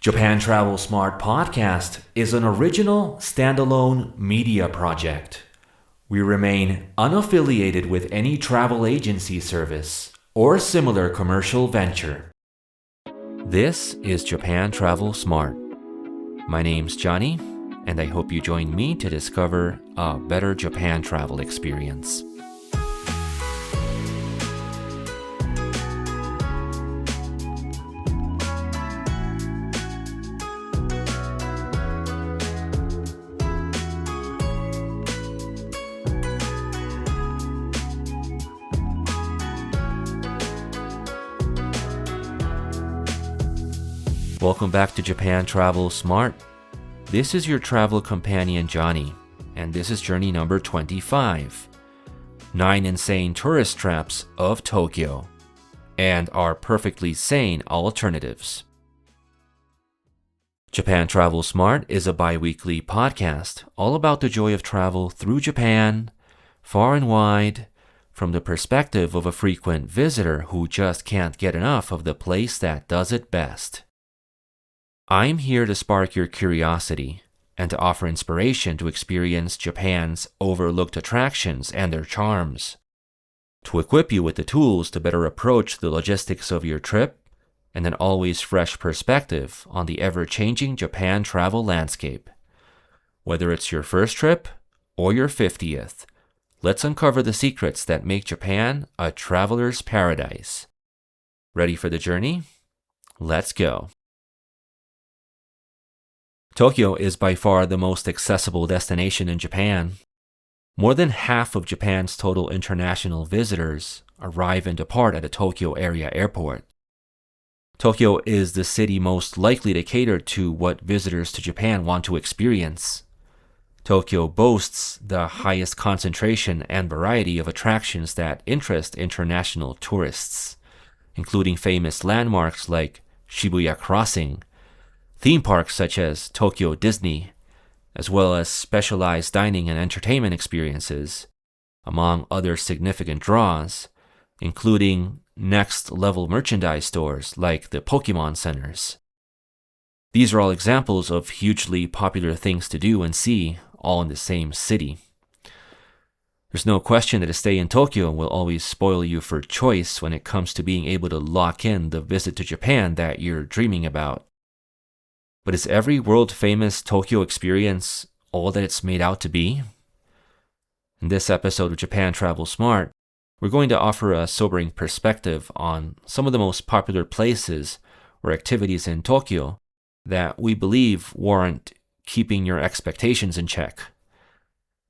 Japan Travel Smart podcast is an original standalone media project. We remain unaffiliated with any travel agency service or similar commercial venture. This is Japan Travel Smart. My name's Johnny, and I hope you join me to discover a better Japan travel experience. Welcome back to Japan Travel Smart. This is your travel companion Johnny, and this is journey number 25. 9 insane tourist traps of Tokyo, and our perfectly sane alternatives. Japan Travel Smart is a bi-weekly podcast all about the joy of travel through Japan, far and wide, from the perspective of a frequent visitor who just can't get enough of the place that does it best. I'm here to spark your curiosity and to offer inspiration to experience Japan's overlooked attractions and their charms, to equip you with the tools to better approach the logistics of your trip and an always fresh perspective on the ever-changing Japan travel landscape. Whether it's your first trip or your 50th, let's uncover the secrets that make Japan a traveler's paradise. Ready for the journey? Let's go. Tokyo is by far the most accessible destination in Japan. More than half of Japan's total international visitors arrive and depart at a Tokyo area airport. Tokyo is the city most likely to cater to what visitors to Japan want to experience. Tokyo boasts the highest concentration and variety of attractions that interest international tourists, including famous landmarks like Shibuya Crossing, theme parks such as Tokyo Disney, as well as specialized dining and entertainment experiences, among other significant draws, including next-level merchandise stores like the Pokemon centers. These are all examples of hugely popular things to do and see, all in the same city. There's no question that a stay in Tokyo will always spoil you for choice when it comes to being able to lock in the visit to Japan that you're dreaming about. But is every world-famous Tokyo experience all that it's made out to be? In this episode of Japan Travel Smart, we're going to offer a sobering perspective on some of the most popular places or activities in Tokyo that we believe warrant keeping your expectations in check.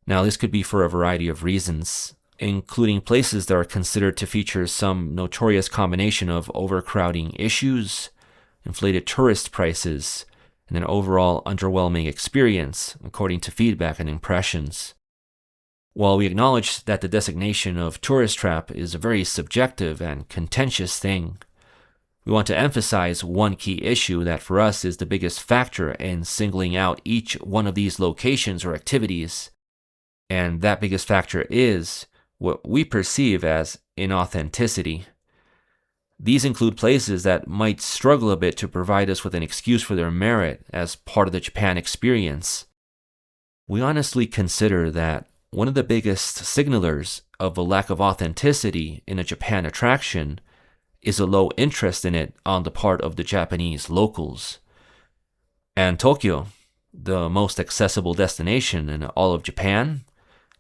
Now, this could be for a variety of reasons, including places that are considered to feature some notorious combination of overcrowding issues, inflated tourist prices, and an overall underwhelming experience, according to feedback and impressions. While we acknowledge that the designation of tourist trap is a very subjective and contentious thing, we want to emphasize one key issue that for us is the biggest factor in singling out each one of these locations or activities, and that biggest factor is what we perceive as inauthenticity. These include places that might struggle a bit to provide us with an excuse for their merit as part of the Japan experience. We honestly consider that one of the biggest signalers of a lack of authenticity in a Japan attraction is a low interest in it on the part of the Japanese locals. And Tokyo, the most accessible destination in all of Japan,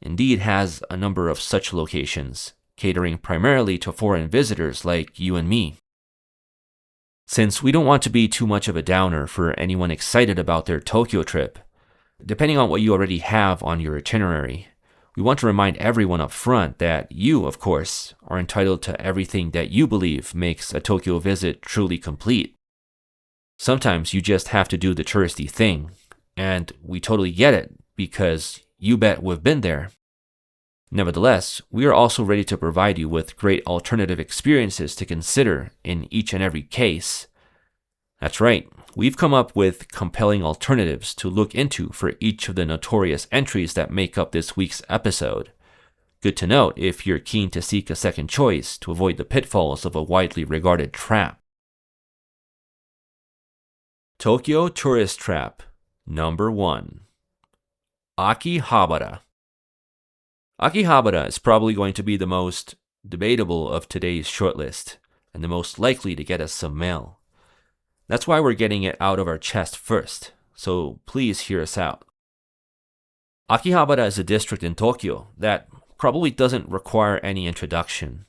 indeed has a number of such locations, catering primarily to foreign visitors like you and me. Since we don't want to be too much of a downer for anyone excited about their Tokyo trip, depending on what you already have on your itinerary, we want to remind everyone up front that you, of course, are entitled to everything that you believe makes a Tokyo visit truly complete. Sometimes you just have to do the touristy thing, and we totally get it because you bet we've been there. Nevertheless, we are also ready to provide you with great alternative experiences to consider in each and every case. That's right, we've come up with compelling alternatives to look into for each of the notorious entries that make up this week's episode. Good to note if you're keen to seek a second choice to avoid the pitfalls of a widely regarded trap. Tokyo Tourist Trap Number 1. Akihabara. Akihabara is probably going to be the most debatable of today's shortlist, and the most likely to get us some mail. That's why we're getting it out of our chest first, so please hear us out. Akihabara is a district in Tokyo that probably doesn't require any introduction.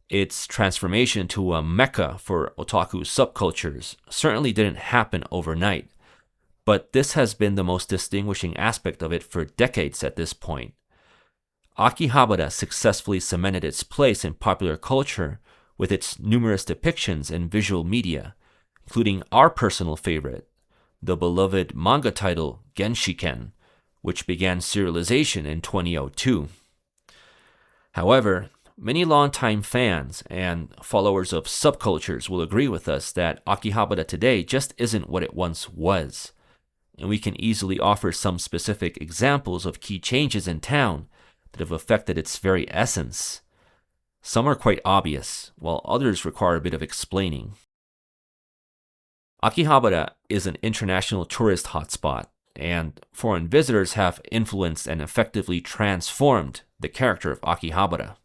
Its transformation to a mecca for otaku subcultures certainly didn't happen overnight, but this has been the most distinguishing aspect of it for decades at this point. Akihabara successfully cemented its place in popular culture with its numerous depictions in visual media, including our personal favorite, the beloved manga title Genshiken, which began serialization in 2002. However, many longtime fans and followers of subcultures will agree with us that Akihabara today just isn't what it once was, and we can easily offer some specific examples of key changes in town that have affected its very essence. Some are quite obvious, while others require a bit of explaining. Akihabara is an international tourist hotspot, and foreign visitors have influenced and effectively transformed the character of Akihabara.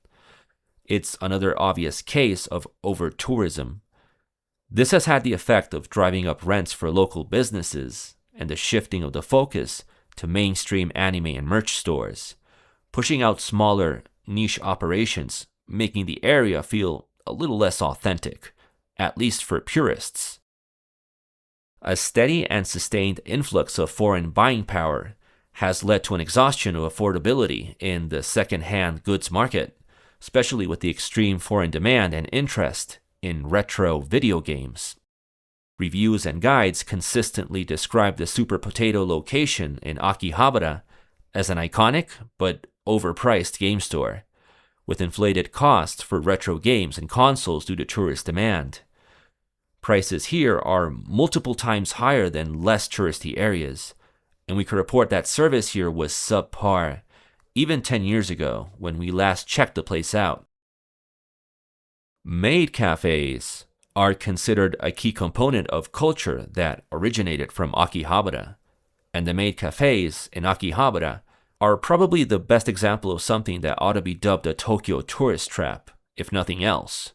It's another obvious case of over-tourism. This has had the effect of driving up rents for local businesses and the shifting of the focus to mainstream anime and merch stores, pushing out smaller, niche operations, making the area feel a little less authentic, at least for purists. A steady and sustained influx of foreign buying power has led to an exhaustion of affordability in the second-hand goods market, especially with the extreme foreign demand and interest in retro video games. Reviews and guides consistently describe the Super Potato location in Akihabara as an iconic but overpriced game store, with inflated costs for retro games and consoles due to tourist demand. Prices here are multiple times higher than less touristy areas, and we can report that service here was subpar even 10 years ago when we last checked the place out. Maid cafes are considered a key component of culture that originated from Akihabara, and the maid cafes in Akihabara are probably the best example of something that ought to be dubbed a Tokyo tourist trap, if nothing else.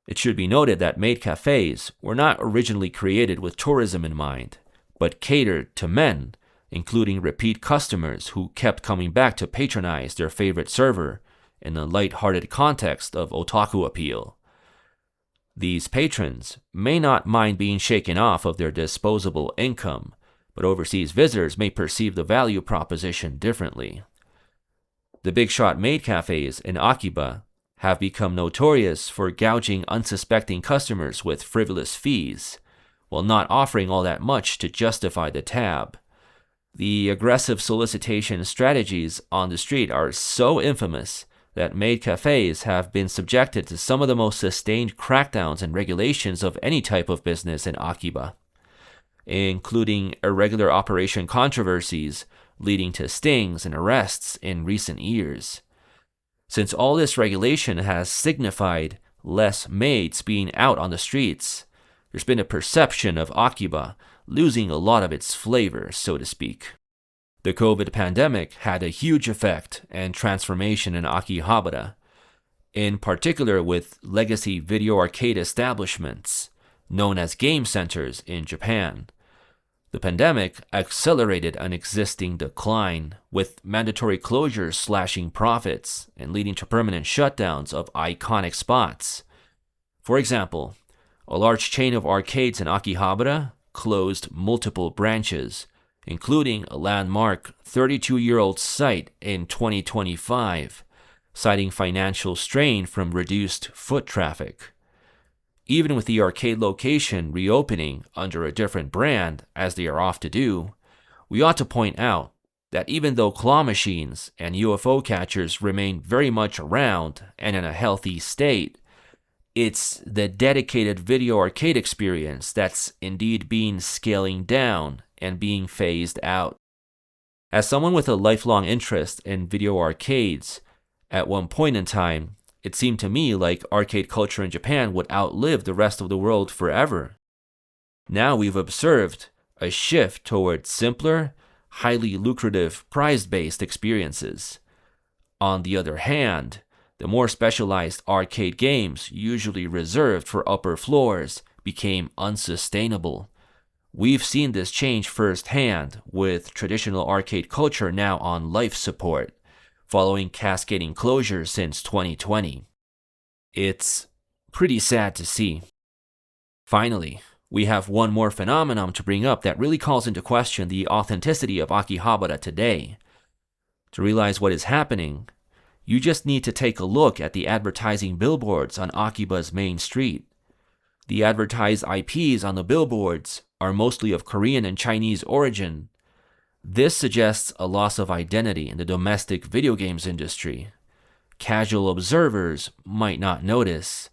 It should be noted that maid cafes were not originally created with tourism in mind, but catered to men, including repeat customers who kept coming back to patronize their favorite server in the light-hearted context of otaku appeal. These patrons may not mind being shaken off of their disposable income, but overseas visitors may perceive the value proposition differently. The big shot maid cafes in Akiba have become notorious for gouging unsuspecting customers with frivolous fees, while not offering all that much to justify the tab. The aggressive solicitation strategies on the street are so infamous that maid cafes have been subjected to some of the most sustained crackdowns and regulations of any type of business in Akiba, including irregular operation controversies leading to stings and arrests in recent years. Since all this regulation has signified less maids being out on the streets, there's been a perception of Akiba losing a lot of its flavor, so to speak. The COVID pandemic had a huge effect and transformation in Akihabara, in particular with legacy video arcade establishments, known as game centers in Japan. The pandemic accelerated an existing decline, with mandatory closures slashing profits and leading to permanent shutdowns of iconic spots. For example, a large chain of arcades in Akihabara closed multiple branches, including a landmark 32-year-old site in 2025, citing financial strain from reduced foot traffic. Even with the arcade location reopening under a different brand, as they are oft to do, we ought to point out that even though claw machines and UFO catchers remain very much around and in a healthy state, it's the dedicated video arcade experience that's indeed being scaling down and being phased out. As someone with a lifelong interest in video arcades, at one point in time, it seemed to me like arcade culture in Japan would outlive the rest of the world forever. Now we've observed a shift toward simpler, highly lucrative prize-based experiences. On the other hand, the more specialized arcade games usually reserved for upper floors became unsustainable. We've seen this change firsthand with traditional arcade culture now on life support, following cascading closures since 2020. It's pretty sad to see. Finally, we have one more phenomenon to bring up that really calls into question the authenticity of Akihabara today. To realize what is happening, you just need to take a look at the advertising billboards on Akiba's main street. The advertised IPs on the billboards are mostly of Korean and Chinese origin. This suggests a loss of identity in the domestic video games industry. Casual observers might not notice,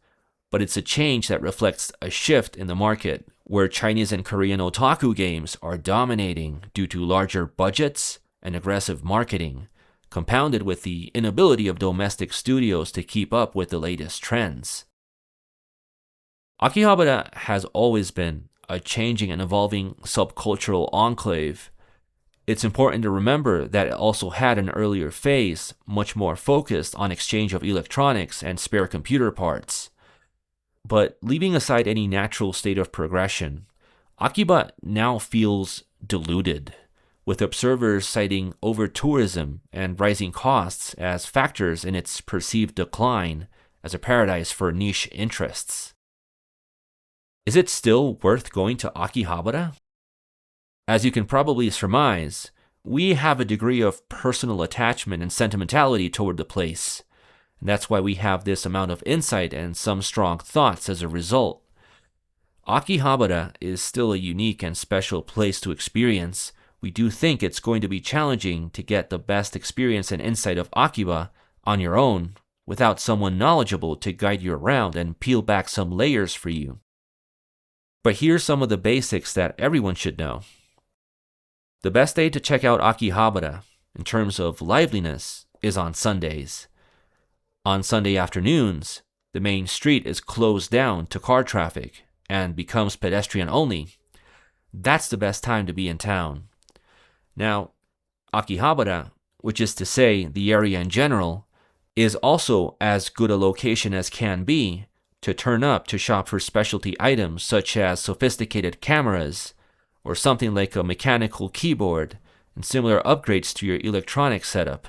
but it's a change that reflects a shift in the market where Chinese and Korean otaku games are dominating due to larger budgets and aggressive marketing, compounded with the inability of domestic studios to keep up with the latest trends. Akihabara has always been a changing and evolving subcultural enclave. It's important to remember that it also had an earlier phase, much more focused on exchange of electronics and spare computer parts. But leaving aside any natural state of progression, Akiba now feels diluted, with observers citing over-tourism and rising costs as factors in its perceived decline as a paradise for niche interests. Is it still worth going to Akihabara? As you can probably surmise, we have a degree of personal attachment and sentimentality toward the place, and that's why we have this amount of insight and some strong thoughts as a result. Akihabara is still a unique and special place to experience. We do think it's going to be challenging to get the best experience and insight of Akiba on your own without someone knowledgeable to guide you around and peel back some layers for you. But here's some of the basics that everyone should know. The best day to check out Akihabara, in terms of liveliness, is on Sundays. On Sunday afternoons, the main street is closed down to car traffic and becomes pedestrian only. That's the best time to be in town. Now, Akihabara, which is to say the area in general, is also as good a location as can be to turn up to shop for specialty items such as sophisticated cameras, or something like a mechanical keyboard and similar upgrades to your electronic setup.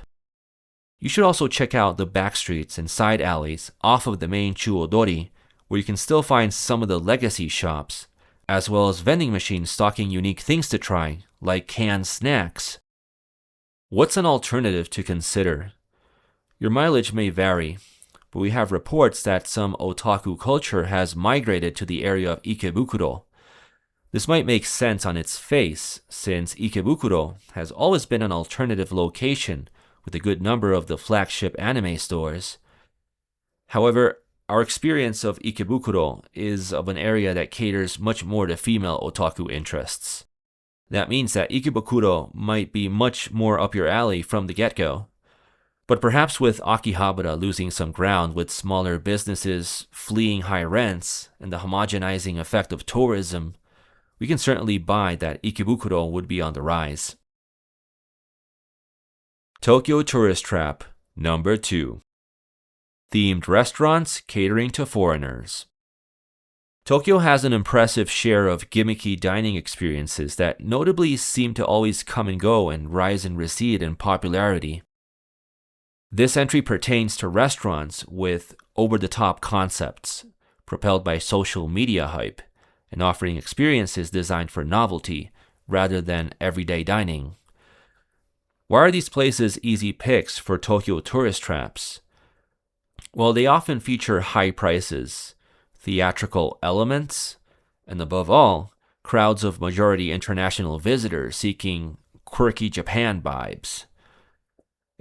You should also check out the back streets and side alleys off of the main Chuodori, where you can still find some of the legacy shops, as well as vending machines stocking unique things to try, like canned snacks. What's an alternative to consider? Your mileage may vary, but we have reports that some otaku culture has migrated to the area of Ikebukuro. This might make sense on its face, since Ikebukuro has always been an alternative location with a good number of the flagship anime stores. However, our experience of Ikebukuro is of an area that caters much more to female otaku interests. That means that Ikebukuro might be much more up your alley from the get-go. But perhaps with Akihabara losing some ground with smaller businesses fleeing high rents and the homogenizing effect of tourism, we can certainly buy that Ikebukuro would be on the rise. Tokyo Tourist Trap Number 2. Themed restaurants catering to foreigners. Tokyo has an impressive share of gimmicky dining experiences that notably seem to always come and go and rise and recede in popularity. This entry pertains to restaurants with over-the-top concepts, propelled by social media hype, and offering experiences designed for novelty rather than everyday dining. Why are these places easy picks for Tokyo tourist traps? Well, they often feature high prices, theatrical elements, and above all, crowds of majority international visitors seeking quirky Japan vibes.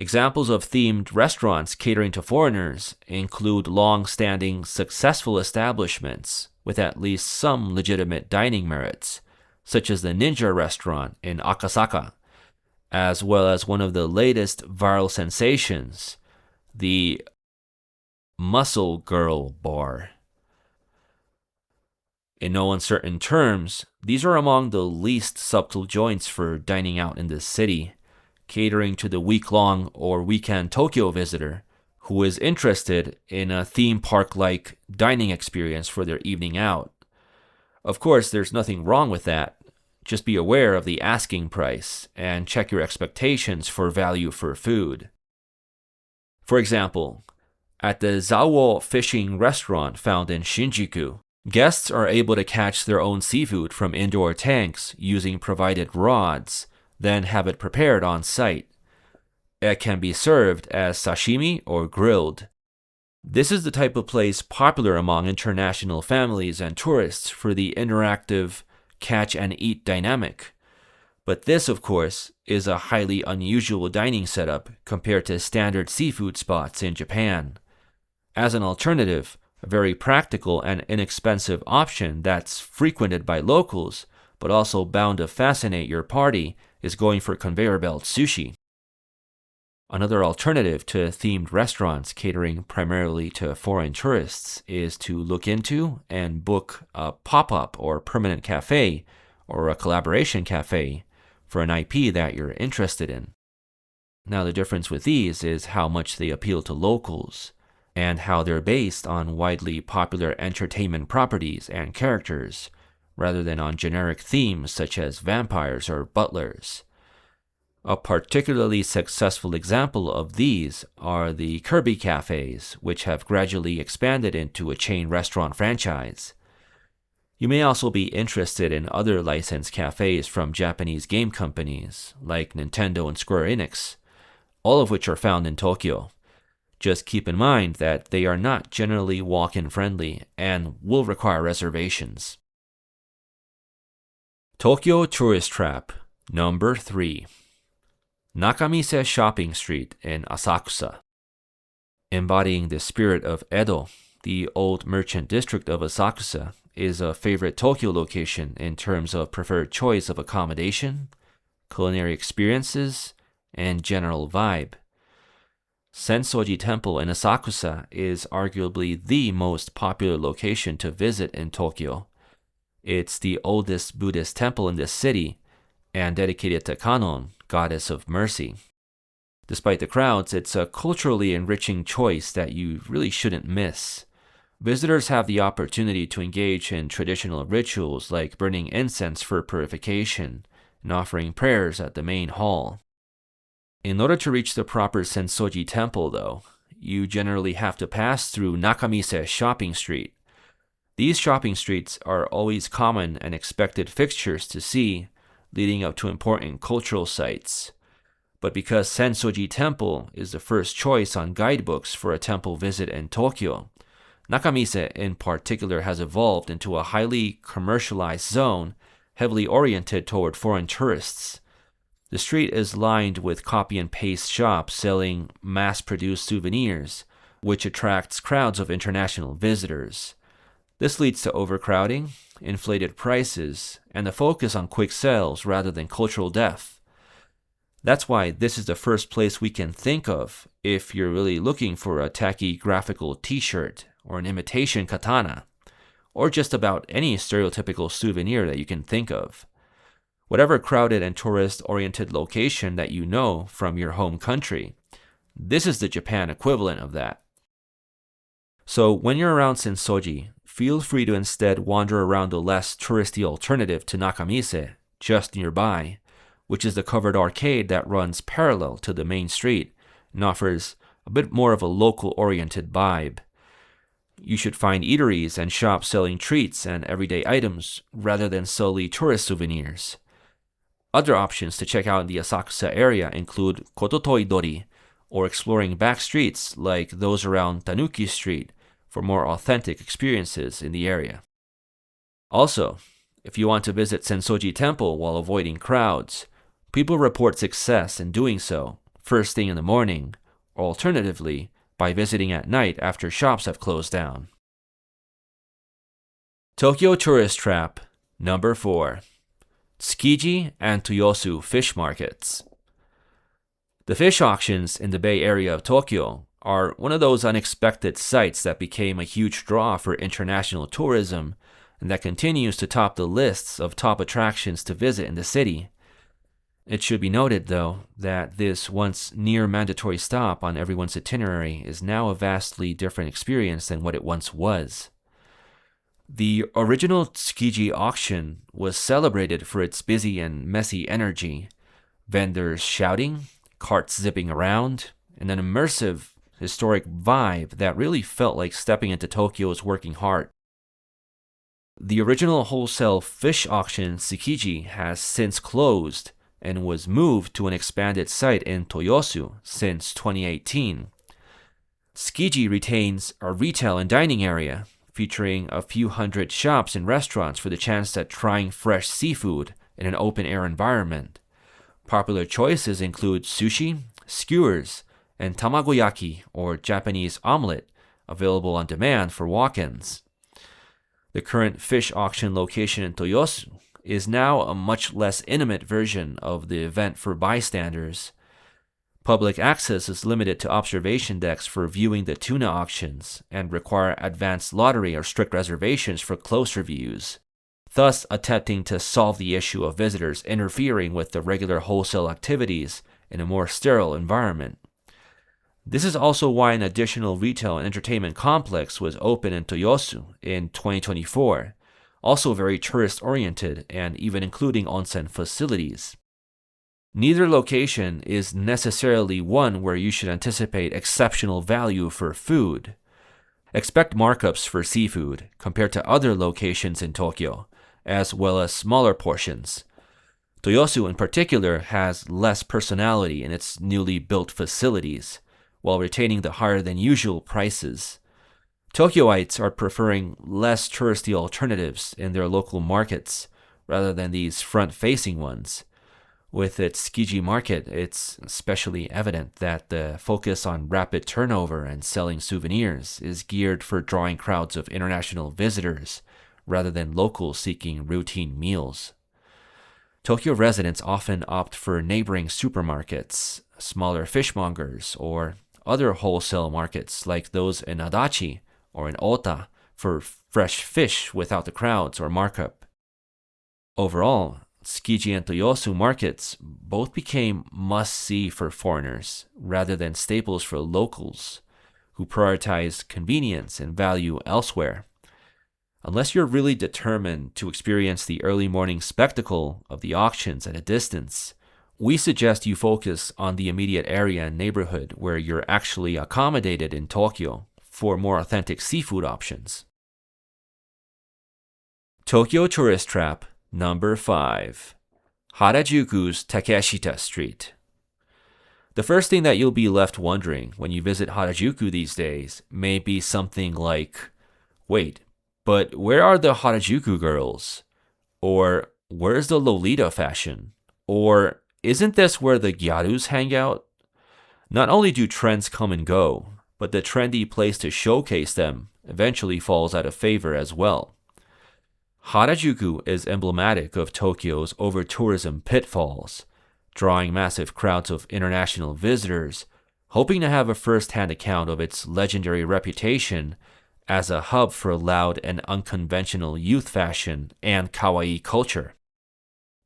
Examples of themed restaurants catering to foreigners include long-standing, successful establishments with at least some legitimate dining merits, such as the Ninja restaurant in Akasaka, as well as one of the latest viral sensations, the Muscle Girl Bar. In no uncertain terms, These are among the least subtle joints for dining out in this city, catering to the week-long or weekend Tokyo visitor who is interested in a theme park-like dining experience for their evening out. Of course, there's nothing wrong with that. Just be aware of the asking price and check your expectations for value for food. For example, at the Zawo fishing restaurant found in Shinjuku, guests are able to catch their own seafood from indoor tanks using provided rods, then have it prepared on site. It can be served as sashimi or grilled. This is the type of place popular among international families and tourists for the interactive catch and eat dynamic. But this, of course, is a highly unusual dining setup compared to standard seafood spots in Japan. As an alternative, a very practical and inexpensive option that's frequented by locals, but also bound to fascinate your party, is going for conveyor belt sushi. Another alternative to themed restaurants catering primarily to foreign tourists is to look into and book a pop-up or permanent cafe or a collaboration cafe for an IP that you're interested in. Now, the difference with these is how much they appeal to locals and how they're based on widely popular entertainment properties and characters rather than on generic themes such as vampires or butlers. A particularly successful example of these are the Kirby cafes, which have gradually expanded into a chain restaurant franchise. You may also be interested in other licensed cafes from Japanese game companies like Nintendo and Square Enix, all of which are found in Tokyo. Just keep in mind that they are not generally walk-in friendly and will require reservations. Tokyo Tourist Trap, number 3. Nakamise Shopping Street in Asakusa. Embodying the spirit of Edo, the old merchant district of Asakusa is a favorite Tokyo location in terms of preferred choice of accommodation, culinary experiences, and general vibe. Sensoji Temple in Asakusa is arguably the most popular location to visit in Tokyo. It's the oldest Buddhist temple in this city and dedicated to Kannon, goddess of mercy. Despite the crowds, it's a culturally enriching choice that you really shouldn't miss. Visitors have the opportunity to engage in traditional rituals like burning incense for purification and offering prayers at the main hall. In order to reach the proper Sensoji temple, though, you generally have to pass through Nakamise Shopping Street. These shopping streets are always common and expected fixtures to see, leading up to important cultural sites. But because Sensoji Temple is the first choice on guidebooks for a temple visit in Tokyo, Nakamise in particular has evolved into a highly commercialized zone heavily oriented toward foreign tourists. The street is lined with copy and paste shops selling mass-produced souvenirs, which attracts crowds of international visitors. This leads to overcrowding, inflated prices, and a focus on quick sales rather than cultural depth. That's why this is the first place we can think of if you're really looking for a tacky graphical t-shirt or an imitation katana, or just about any stereotypical souvenir that you can think of. Whatever crowded and tourist-oriented location that you know from your home country, this is the Japan equivalent of that. So when you're around Sensoji, feel free to instead wander around the less touristy alternative to Nakamise, just nearby, which is the covered arcade that runs parallel to the main street and offers a bit more of a local-oriented vibe. You should find eateries and shops selling treats and everyday items rather than solely tourist souvenirs. Other options to check out in the Asakusa area include Kototoi-dori, or exploring back streets like those around Tanuki Street for more authentic experiences in the area. Also, if you want to visit Sensoji Temple while avoiding crowds, people report success in doing so first thing in the morning, or alternatively, by visiting at night after shops have closed down. Tokyo Tourist Trap, number 4. Tsukiji and Toyosu Fish Markets. The fish auctions in the Bay Area of Tokyo are one of those unexpected sights that became a huge draw for international tourism and that continues to top the lists of top attractions to visit in the city. It should be noted, though, that this once near mandatory stop on everyone's itinerary is now a vastly different experience than what it once was. The original Tsukiji auction was celebrated for its busy and messy energy, vendors shouting, carts zipping around, and an immersive, historic vibe that really felt like stepping into Tokyo's working heart. The original wholesale fish auction Tsukiji has since closed and was moved to an expanded site in Toyosu since 2018. Tsukiji retains a retail and dining area, featuring a few hundred shops and restaurants for the chance at trying fresh seafood in an open-air environment. Popular choices include sushi, skewers, and tamagoyaki, or Japanese omelet, available on demand for walk-ins. The current fish auction location in Toyosu is now a much less intimate version of the event for bystanders. Public access is limited to observation decks for viewing the tuna auctions and require advanced lottery or strict reservations for closer views, thus attempting to solve the issue of visitors interfering with the regular wholesale activities in a more sterile environment. This is also why an additional retail and entertainment complex was opened in Toyosu in 2024, also very tourist-oriented and even including onsen facilities. Neither location is necessarily one where you should anticipate exceptional value for food. Expect markups for seafood compared to other locations in Tokyo, as well as smaller portions. Toyosu in particular has less personality in its newly built facilities, while retaining the higher-than-usual prices. Tokyoites are preferring less touristy alternatives in their local markets rather than these front-facing ones. With its Tsukiji market, it's especially evident that the focus on rapid turnover and selling souvenirs is geared for drawing crowds of international visitors rather than locals seeking routine meals. Tokyo residents often opt for neighboring supermarkets, smaller fishmongers, or other wholesale markets like those in Adachi or in Ota for fresh fish without the crowds or markup. Overall, Tsukiji and Toyosu markets both became must-see for foreigners rather than staples for locals who prioritize convenience and value elsewhere. Unless you're really determined to experience the early morning spectacle of the auctions at a distance, we suggest you focus on the immediate area and neighborhood where you're actually accommodated in Tokyo for more authentic seafood options. Tokyo Tourist Trap Number 5. Harajuku's Takeshita Street. The first thing that you'll be left wondering when you visit Harajuku these days may be something like, wait, but where are the Harajuku girls? Or where's the Lolita fashion? Or isn't this where the gyarus hang out? Not only do trends come and go, but the trendy place to showcase them eventually falls out of favor as well. Harajuku is emblematic of Tokyo's over-tourism pitfalls, drawing massive crowds of international visitors, hoping to have a first-hand account of its legendary reputation as a hub for loud and unconventional youth fashion and kawaii culture.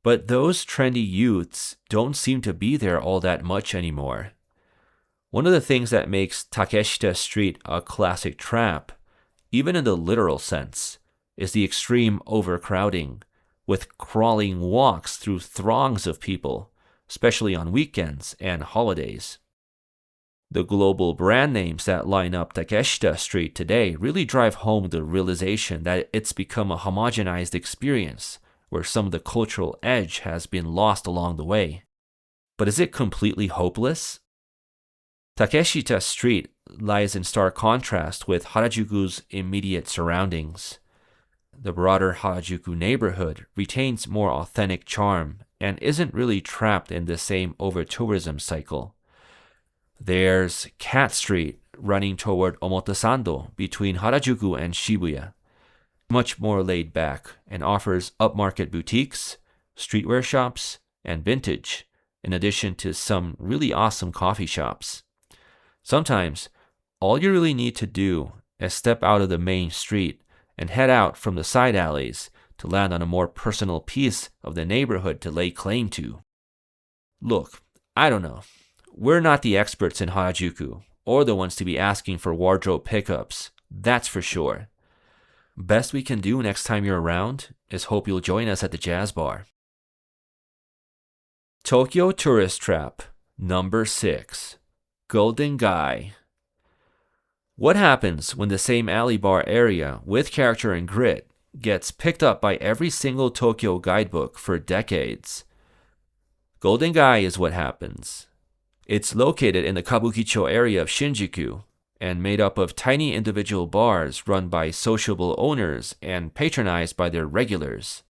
But those trendy youths don't seem to be there all that much anymore. One of the things that makes Takeshita Street a classic trap, even in the literal sense, is the extreme overcrowding, with crawling walks through throngs of people, especially on weekends and holidays. The global brand names that line up Takeshita Street today really drive home the realization that it's become a homogenized experience where some of the cultural edge has been lost along the way. But is it completely hopeless? Takeshita Street lies in stark contrast with Harajuku's immediate surroundings. The broader Harajuku neighborhood retains more authentic charm and isn't really trapped in the same over-tourism cycle. There's Cat Street running toward Omotesando between Harajuku and Shibuya. Much more laid back and offers upmarket boutiques, streetwear shops, and vintage, in addition to some really awesome coffee shops. Sometimes, all you really need to do is step out of the main street and head out from the side alleys to land on a more personal piece of the neighborhood to lay claim to. Look, I don't know. We're not the experts in Harajuku, or the ones to be asking for wardrobe pickups, that's for sure. Best we can do next time you're around is hope you'll join us at the jazz bar. Tokyo Tourist Trap, number 6. Golden Gai. What happens when the same alley bar area with character and grit gets picked up by every single Tokyo guidebook for decades? Golden Gai is what happens. It's located in the Kabukicho area of Shinjuku and made up of tiny individual bars run by sociable owners and patronized by their regulars.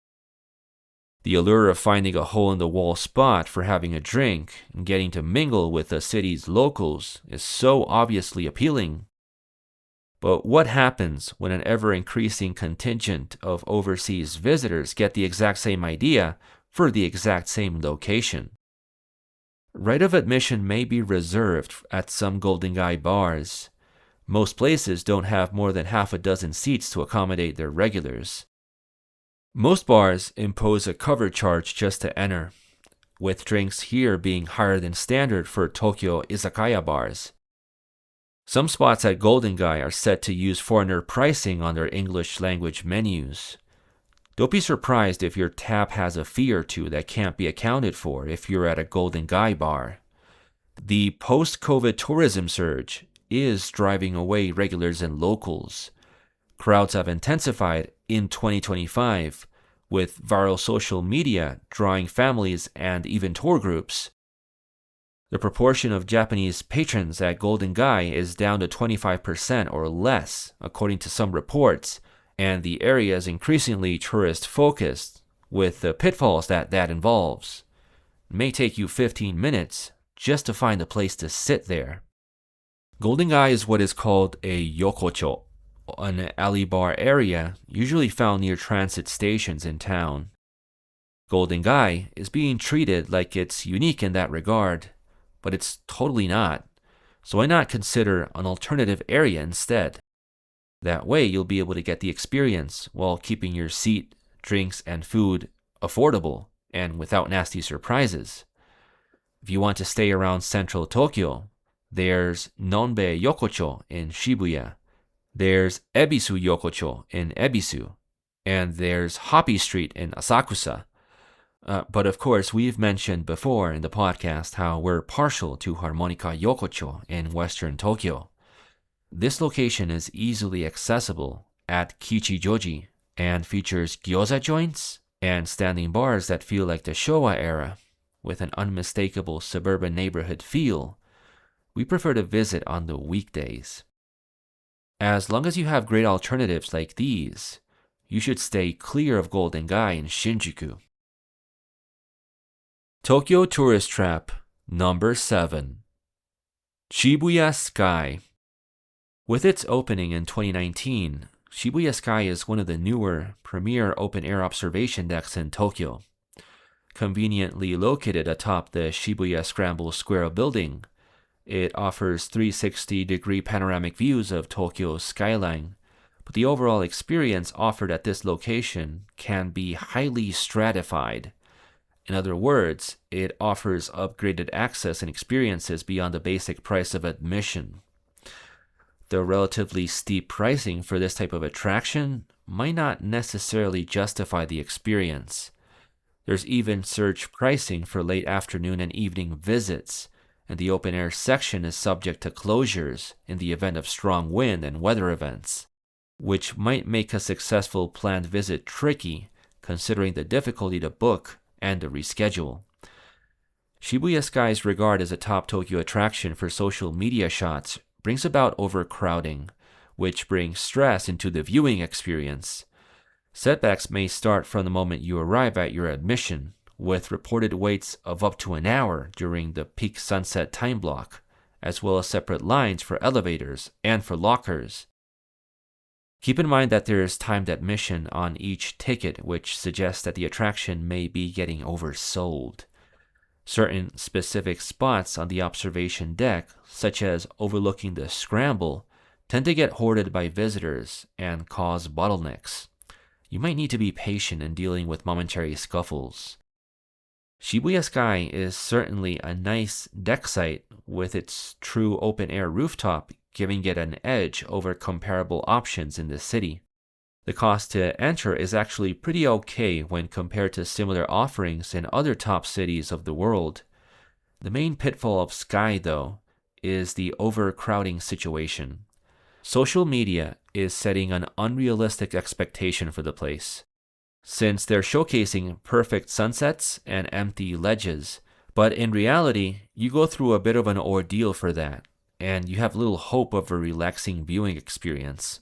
The allure of finding a hole-in-the-wall spot for having a drink and getting to mingle with the city's locals is so obviously appealing. But what happens when an ever-increasing contingent of overseas visitors get the exact same idea for the exact same location? Right of admission may be reserved at some Golden Gai bars. Most places don't have more than half a dozen seats to accommodate their regulars. Most bars impose a cover charge just to enter, with drinks here being higher than standard for Tokyo izakaya bars. Some spots at Golden Gai are set to use foreigner pricing on their English language menus. Don't be surprised if your tab has a fee or two that can't be accounted for if you're at a Golden Gai bar. The post-COVID tourism surge is driving away regulars and locals. Crowds have intensified in 2025, with viral social media drawing families and even tour groups. The proportion of Japanese patrons at Golden Gai is down to 25% or less, according to some reports, and the area is increasingly tourist-focused, with the pitfalls that involves. It may take you 15 minutes just to find a place to sit there. Golden Gai is what is called a yokocho, an alley bar area usually found near transit stations in town. Golden Gai is being treated like it's unique in that regard, but it's totally not, so why not consider an alternative area instead? That way you'll be able to get the experience while keeping your seat, drinks, and food affordable and without nasty surprises. If you want to stay around central Tokyo, there's Nonbe Yokocho in Shibuya, there's Ebisu Yokocho in Ebisu, and there's Hoppy Street in Asakusa. But of course, we've mentioned before in the podcast how we're partial to Harmonica Yokocho in Western Tokyo. This location is easily accessible at Kichijoji and features gyoza joints and standing bars that feel like the Showa era, with an unmistakable suburban neighborhood feel. We prefer to visit on the weekdays. As long as you have great alternatives like these, you should stay clear of Golden Gai in Shinjuku. Tokyo Tourist Trap, number 7. Shibuya Sky. With its opening in 2019, Shibuya Sky is one of the newer, premier open-air observation decks in Tokyo. Conveniently located atop the Shibuya Scramble Square building, it offers 360-degree panoramic views of Tokyo's skyline, but the overall experience offered at this location can be highly stratified. In other words, it offers upgraded access and experiences beyond the basic price of admission. The relatively steep pricing for this type of attraction might not necessarily justify the experience. There's even surge pricing for late afternoon and evening visits, and the open-air section is subject to closures in the event of strong wind and weather events, which might make a successful planned visit tricky considering the difficulty to book and to reschedule. Shibuya Sky's regard as a top Tokyo attraction for social media shots brings about overcrowding, which brings stress into the viewing experience. Setbacks may start from the moment you arrive at your admission, with reported waits of up to an hour during the peak sunset time block, as well as separate lines for elevators and for lockers. Keep in mind that there is timed admission on each ticket, which suggests that the attraction may be getting oversold. Certain specific spots on the observation deck, such as overlooking the scramble, tend to get hoarded by visitors and cause bottlenecks. You might need to be patient in dealing with momentary scuffles. Shibuya Sky is certainly a nice deck site with its true open-air rooftop, giving it an edge over comparable options in the city. The cost to enter is actually pretty okay when compared to similar offerings in other top cities of the world. The main pitfall of Sky, though, is the overcrowding situation. Social media is setting an unrealistic expectation for the place, since they're showcasing perfect sunsets and empty ledges. But in reality, you go through a bit of an ordeal for that, and you have little hope of a relaxing viewing experience.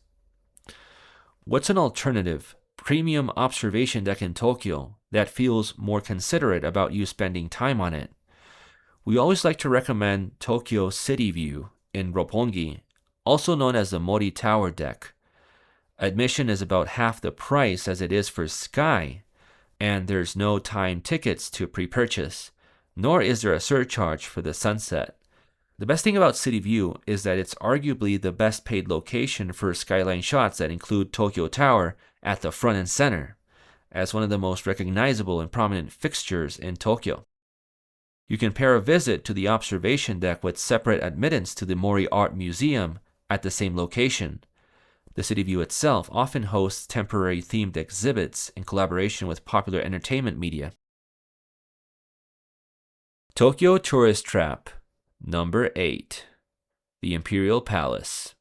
What's an alternative, premium observation deck in Tokyo that feels more considerate about you spending time on it? We always like to recommend Tokyo City View in Roppongi, also known as the Mori Tower deck. Admission is about half the price as it is for Sky, and there's no time tickets to pre-purchase, nor is there a surcharge for the sunset. The best thing about City View is that it's arguably the best paid location for skyline shots that include Tokyo Tower at the front and center, as one of the most recognizable and prominent fixtures in Tokyo. You can pair a visit to the observation deck with separate admittance to the Mori Art Museum at the same location. The City View itself often hosts temporary themed exhibits in collaboration with popular entertainment media. Tokyo Tourist Trap, number 8. The Imperial Palace.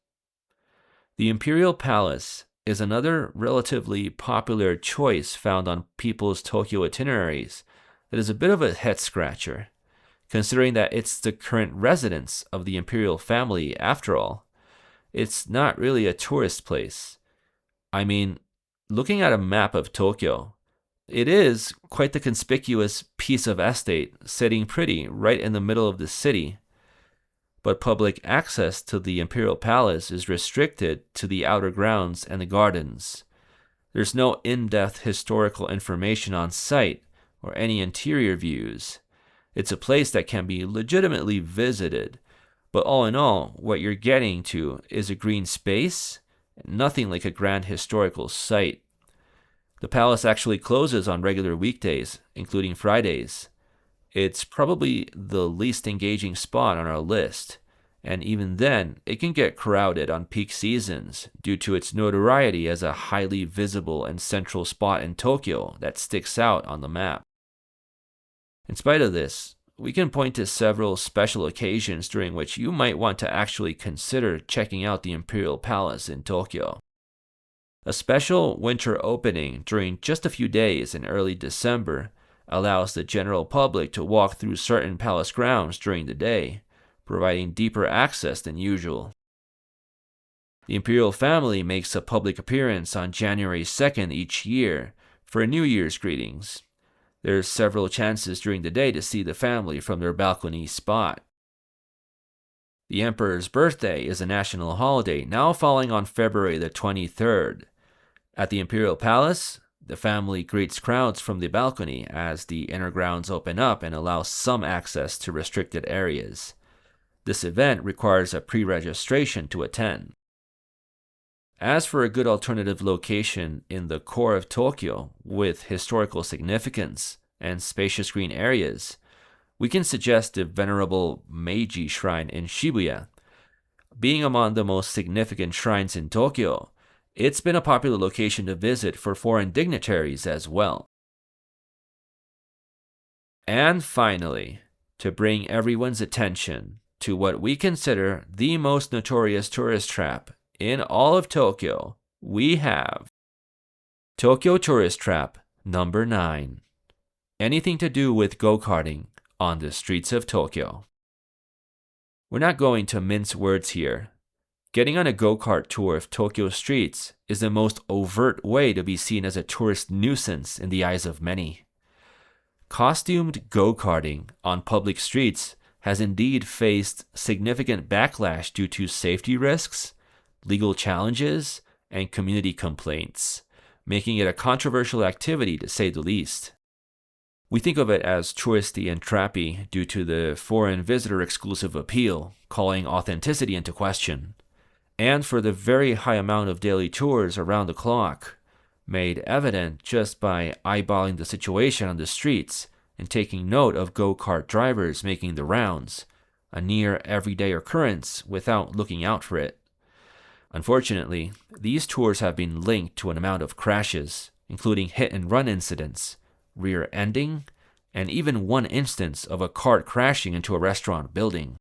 The Imperial Palace is another relatively popular choice found on people's Tokyo itineraries that is a bit of a head-scratcher, considering that it's the current residence of the imperial family after all. It's not really a tourist place. I mean, looking at a map of Tokyo, it is quite the conspicuous piece of estate sitting pretty right in the middle of the city. But public access to the Imperial Palace is restricted to the outer grounds and the gardens. There's no in-depth historical information on site or any interior views. It's a place that can be legitimately visited, but all in all, what you're getting to is a green space, nothing like a grand historical site. The palace actually closes on regular weekdays, including Fridays. It's probably the least engaging spot on our list, and even then, it can get crowded on peak seasons due to its notoriety as a highly visible and central spot in Tokyo that sticks out on the map. In spite of this, we can point to several special occasions during which you might want to actually consider checking out the Imperial Palace in Tokyo. A special winter opening during just a few days in early December allows the general public to walk through certain palace grounds during the day, providing deeper access than usual. The imperial family makes a public appearance on January 2nd each year for New Year's greetings. There's several chances during the day to see the family from their balcony spot. The emperor's birthday is a national holiday, now falling on February the 23rd. At the Imperial Palace, the family greets crowds from the balcony as the inner grounds open up and allow some access to restricted areas. This event requires a pre-registration to attend. As for a good alternative location in the core of Tokyo with historical significance and spacious green areas, we can suggest the venerable Meiji Shrine in Shibuya. Being among the most significant shrines in Tokyo, it's been a popular location to visit for foreign dignitaries as well. And finally, to bring everyone's attention to what we consider the most notorious tourist trap in all of Tokyo, we have Tokyo Tourist Trap number 9. Anything to do with go-karting on the streets of Tokyo. We're not going to mince words here. Getting on a go-kart tour of Tokyo streets is the most overt way to be seen as a tourist nuisance in the eyes of many. Costumed go-karting on public streets has indeed faced significant backlash due to safety risks, legal challenges, and community complaints, making it a controversial activity to say the least. We think of it as touristy and trappy due to the foreign visitor exclusive appeal, calling authenticity into question. and for the very high amount of daily tours around the clock, made evident just by eyeballing the situation on the streets and taking note of go-kart drivers making the rounds, a near everyday occurrence without looking out for it. Unfortunately, these tours have been linked to an amount of crashes, including hit-and-run incidents, rear-ending, and even one instance of a cart crashing into a restaurant building.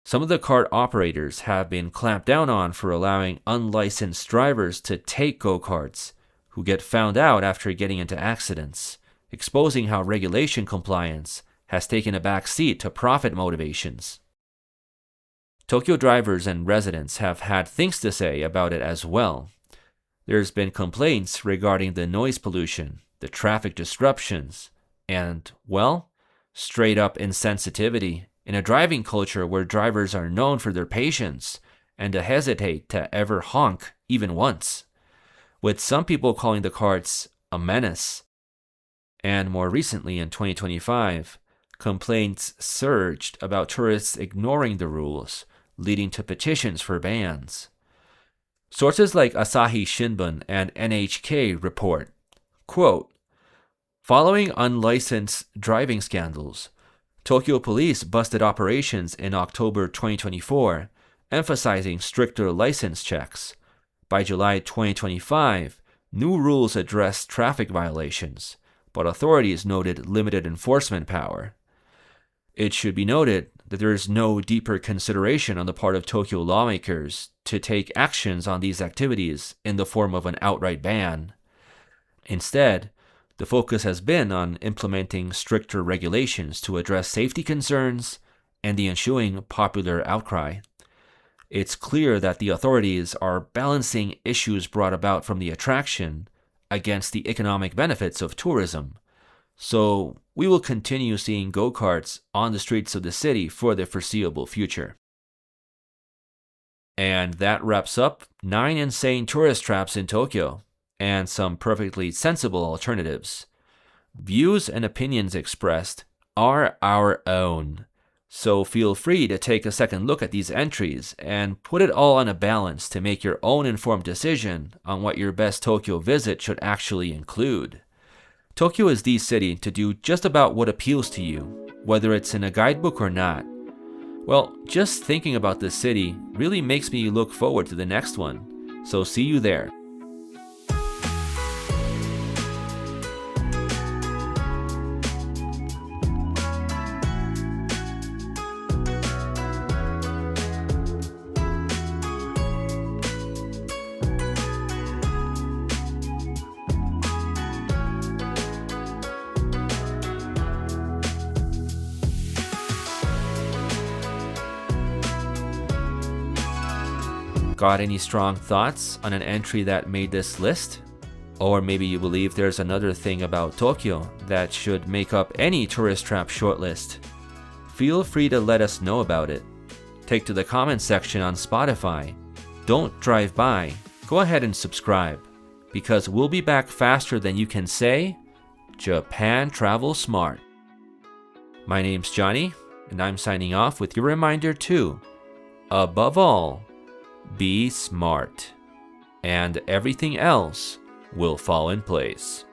Some of the cart operators have been clamped down on for allowing unlicensed drivers to take go-karts, who get found out after getting into accidents, exposing how regulation compliance has taken a back seat to profit motivations. Tokyo drivers and residents have had things to say about it as well. There's been complaints regarding the noise pollution, the traffic disruptions, and, well, straight-up insensitivity in a driving culture where drivers are known for their patience and to hesitate to ever honk even once, with some people calling the carts a menace. And more recently in 2025, complaints surged about tourists ignoring the rules, leading to petitions for bans. Sources like Asahi Shimbun and NHK report, quote, "Following unlicensed driving scandals, Tokyo police busted operations in October 2024, emphasizing stricter license checks. By July 2025, new rules addressed traffic violations, but authorities noted limited enforcement power. It should be noted that there is no deeper consideration on the part of Tokyo lawmakers to take actions on these activities in the form of an outright ban. Instead, the focus has been on implementing stricter regulations to address safety concerns and the ensuing popular outcry. It's clear that the authorities are balancing issues brought about from the attraction against the economic benefits of tourism. So we will continue seeing go-karts on the streets of the city for the foreseeable future." And that wraps up 9 insane tourist traps in Tokyo, and some perfectly sensible alternatives. Views and opinions expressed are our own, so feel free to take a second look at these entries and put it all on a balance to make your own informed decision on what your best Tokyo visit should actually include. Tokyo is the city to do just about what appeals to you, whether it's in a guidebook or not. Well, just thinking about this city really makes me look forward to the next one, so see you there. Got any strong thoughts on an entry that made this list? Or maybe you believe there's another thing about Tokyo that should make up any tourist trap shortlist? Feel free to let us know about it. Take to the comments section on Spotify. Don't drive by. Go ahead and subscribe, because we'll be back faster than you can say, Japan Travel Smart. My name's Johnny, and I'm signing off with your reminder to, above all, be smart, and everything else will fall in place.